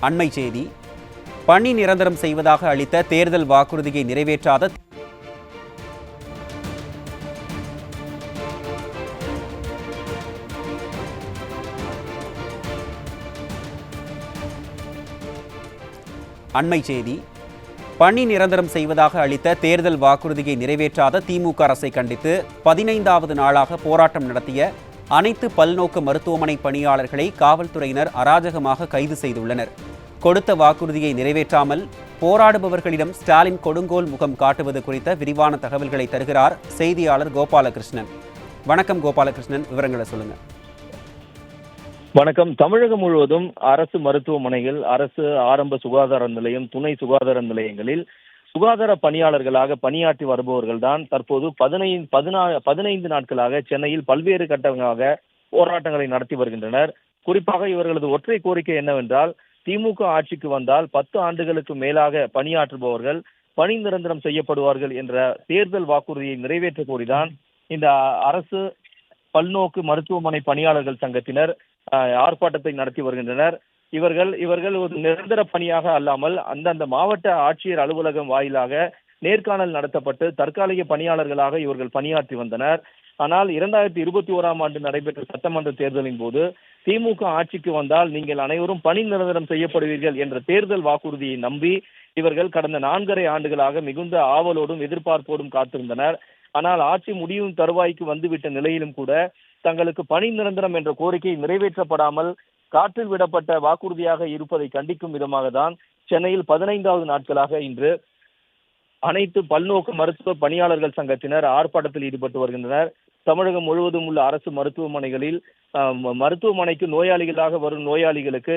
அண்மை செய்தி. பணி நிரந்தரம் செய்வதாக அளித்த தேர்தல் வாக்குறுதியை நிறைவேற்றாத அண்மை செய்தி. பணி நிரந்தரம் செய்வதாக அளித்த தேர்தல் வாக்குறுதியை நிறைவேற்றாத திமுக அரசை கண்டித்து 15வது நாளாக போராட்டம் நடத்திய அனைத்து பல்நோக்கு மருத்துவமனை பணியாளர்களை காவல்துறையினர் அராஜகமாக கைது செய்துள்ளனர். கொடுத்த வாக்குறுதியை நிறைவேற்றாமல் போராடுபவர்களிடம் ஸ்டாலின் கொடுங்கோல் முகம் காட்டுவது குறித்த விரிவான தகவல்களை தருகிறார் செய்தியாளர் கோபாலகிருஷ்ணன். வணக்கம் கோபாலகிருஷ்ணன், விவரங்களை சொல்லுங்க. வணக்கம். தமிழகம் முழுவதும் அரசு மருத்துவமனைகள், அரசு ஆரம்ப சுகாதார நிலையம், துணை சுகாதார நிலையங்களில் சுகாதார பணியாளர்களாக பணியாற்றி வருபவர்கள் தான் தற்போது 15 நாட்களாக சென்னையில் பல்வேறு கட்டங்களாக போராட்டங்களை நடத்தி வருகின்றனர். குறிப்பாக இவர்களது ஒற்றை கோரிக்கை என்னவென்றால், திமுக ஆட்சிக்கு வந்தால் 10 ஆண்டுகளுக்கு மேலாக பணியாற்றுபவர்கள் பணி நிரந்தரம் செய்யப்படுவார்கள் என்ற தேர்தல் வாக்குறுதியை நிறைவேற்ற கோரிதான் இந்த அரசு பல்நோக்கு மருத்துவமனை பணியாளர்கள் சங்கத்தினர் ஆர்ப்பாட்டத்தை நடத்தி வருகின்றனர். இவர்கள் ஒரு நிரந்தர பணியாக அல்லாமல் அந்தந்த மாவட்ட ஆட்சியர் அலுவலகம் வாயிலாக நேர்காணல் நடத்தப்பட்டு தற்காலிக பணியாளர்களாக இவர்கள் பணியாற்றி வந்தனர். ஆனால் 2021ஆம் ஆண்டு நடைபெற்ற சட்டமன்ற தேர்தலின் போது திமுக ஆட்சிக்கு வந்தால் நீங்கள் அனைவரும் பணி நிரந்தரம் செய்யப்படுவீர்கள் என்ற தேர்தல் வாக்குறுதியை நம்பி இவர்கள் கடந்த 4.5 ஆண்டுகளாக மிகுந்த ஆவலோடும் எதிர்பார்ப்போடும் காத்திருந்தனர். ஆனால் ஆட்சி முடியும் தருவாய்க்கு வந்துவிட்ட நிலையிலும் கூட தங்களுக்கு பணி நிரந்தரம் என்ற கோரிக்கை நிறைவேற்றப்படாமல் காற்றில் விடப்பட்ட வாக்குறுதியாக இருப்பதை கண்டிக்கும் விதமாக தான் சென்னையில் 15வது நாட்களாக இன்று அனைத்து பல்நோக்கு மருத்துவ பணியாளர்கள் சங்கத்தினர் ஆர்ப்பாட்டத்தில் ஈடுபட்டு வருகின்றனர். தமிழகம் முழுவதும் உள்ள அரசு மருத்துவமனைகளில் மருத்துவமனைக்கு நோயாளிகளாக வரும் நோயாளிகளுக்கு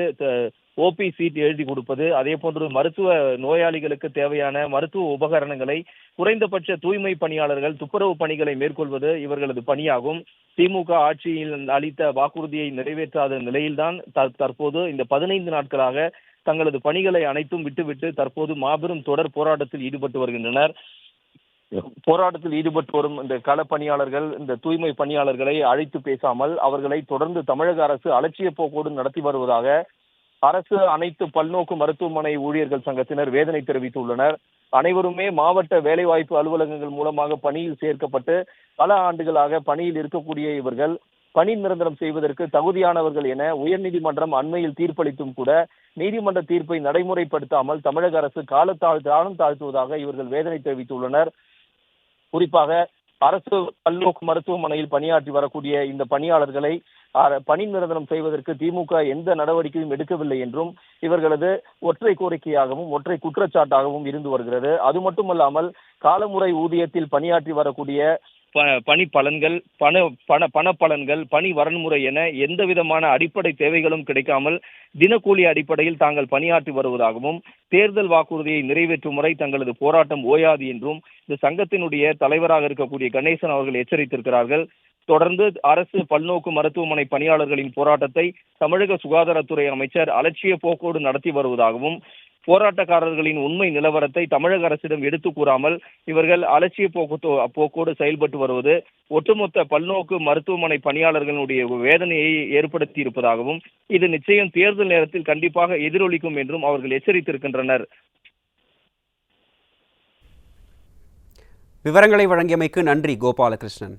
ஓபி சீட் எழுதி கொடுப்பது, அதே போன்று மருத்துவ நோயாளிகளுக்கு தேவையான மருத்துவ உபகரணங்களை குறைந்தபட்ச தூய்மை பணியாளர்கள் துப்புரவு பணிகளை மேற்கொள்வது இவர்களது பணியாகும். திமுக ஆட்சியில் அளித்த வாக்குறுதியை நிறைவேற்றாத நிலையில்தான் தற்போது இந்த 15 நாட்களாக தங்களது பணிகளை அனைத்தும் விட்டுவிட்டு தற்போது மாபெரும் தொடர் போராட்டத்தில் ஈடுபட்டு வருகின்றனர். போராட்டத்தில் ஈடுபட்டு வரும் இந்த கள பணியாளர்கள், இந்த தூய்மை பணியாளர்களை அழைத்து பேசாமல் அவர்களை தொடர்ந்து தமிழக அரசு அலட்சிய போக்கோடு நடத்தி வருவதாக அரசு அனைத்து பல்நோக்கு மருத்துவமனை ஊழியர்கள் சங்கத்தினர் வேதனை தெரிவித்துள்ளனர். அனைவருமே மாவட்ட வேலைவாய்ப்பு அலுவலகங்கள் மூலமாக பணியில் சேர்க்கப்பட்டு பல ஆண்டுகளாக பணியில் இருக்கக்கூடிய இவர்கள் பணி நிரந்தரம் செய்வதற்கு தகுதியானவர்கள் என உயர்நீதிமன்றம் அண்மையில் தீர்ப்பளித்தும் கூட நீதிமன்ற தீர்ப்பை நடைமுறைப்படுத்தாமல் தமிழக அரசு காலம் தாழ்த்துவதாக இவர்கள் வேதனை தெரிவித்துள்ளனர். குறிப்பாக அரசு பல்நோக்கு மருத்துவமனையில் பணியாற்றி வரக்கூடிய இந்த பணியாளர்களை பணி நிரந்தரம் செய்வதற்கு திமுக எந்த நடவடிக்கையும் எடுக்கவில்லை என்றும் இவர்களது ஒற்றை கோரிக்கையாகவும் ஒற்றை குற்றச்சாட்டாகவும் இருந்து வருகிறது. அது மட்டுமல்லாமல் காலமுறை ஊதியத்தில் பணியாற்றி வரக்கூடிய பணி பலன்கள், பண பலன்கள், பணி வரன்முறை என எந்த விதமான அடிப்படை தேவைகளும் கிடைக்காமல் தினக்கூலி அடிப்படையில் தாங்கள் பணியாற்றி வருவதாகவும் தேர்தல் வாக்குறுதியை நிறைவேற்றும் வரை தங்களது போராட்டம் ஓயாது என்றும் இந்த சங்கத்தினுடைய தலைவராக இருக்கக்கூடிய கணேசன் அவர்கள் எச்சரித்திருக்கிறார்கள். தொடர்ந்து அரசு பல்நோக்கு மருத்துவமனை பணியாளர்களின் போராட்டத்தை தமிழக சுகாதாரத்துறை அமைச்சர் அலட்சிய போக்கோடு நடத்தி வருவதாகவும் போராட்டக்காரர்களின் உண்மை நிலவரத்தை தமிழக அரசிடம் எடுத்து கூறாமல் இவர்கள் அலட்சிய போக்கோடு செயல்பட்டு வருவது ஒட்டுமொத்த பல்நோக்கு மருத்துவமனை பணியாளர்களுடைய வேதனையை ஏற்படுத்தி இருப்பதாகவும் இது நிச்சயம் தேர்தல் நேரத்தில் கண்டிப்பாக எதிரொலிக்கும் என்றும் அவர்கள் எச்சரித்திருக்கின்றனர். விவரங்களை வழங்கியமைக்கு நன்றி கோபாலகிருஷ்ணன்.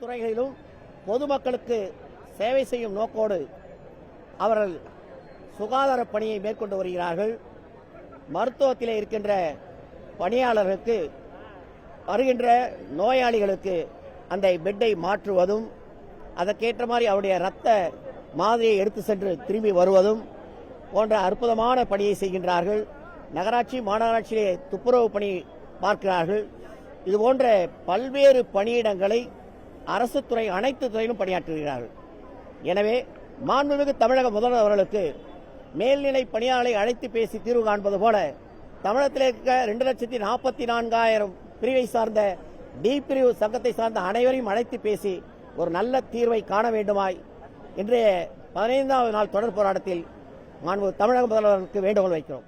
துறைகளிலும் பொதுமக்களுக்கு சேவை செய்யும் நோக்கோடு அவர்கள் சுகாதார பணியை மேற்கொண்டு வருகிறார்கள். மருத்துவத்திலே இருக்கின்ற பணியாளர்களுக்கு வருகின்ற நோயாளிகளுக்கு அந்த பெட்டை மாற்றுவதும் அதற்கேற்ற மாதிரி அவருடைய இரத்த மாதிரியை எடுத்து சென்று திரும்பி வருவதும் போன்ற அற்புதமான பணியை செய்கின்றார்கள். நகராட்சி மாநகராட்சியிலே துப்புரவு பணி பார்க்கிறார்கள். இது போன்ற பல்வேறு பணியிடங்களை அரசு துறை அனைத்து துறையிலும் பணியாற்றுகிறார்கள். எனவே மாண்புமிகு தமிழக முதல்வர் அவர்களுக்கு மேல்நிலை பணியாளர்களை அழைத்து பேசி தீர்வு காண்பது போல தமிழகத்தில் இருக்க 2,44,000 பிரிவை சார்ந்த டி பிரிவு சங்கத்தை சார்ந்த அனைவரையும் அழைத்து பேசி ஒரு நல்ல தீர்வை காண வேண்டுமாய் இன்றைய 15வது நாள் தொடர் போராட்டத்தில் மாண்புமிகு தமிழக முதல்வருக்கு வேண்டுகோள் வைக்கிறோம்.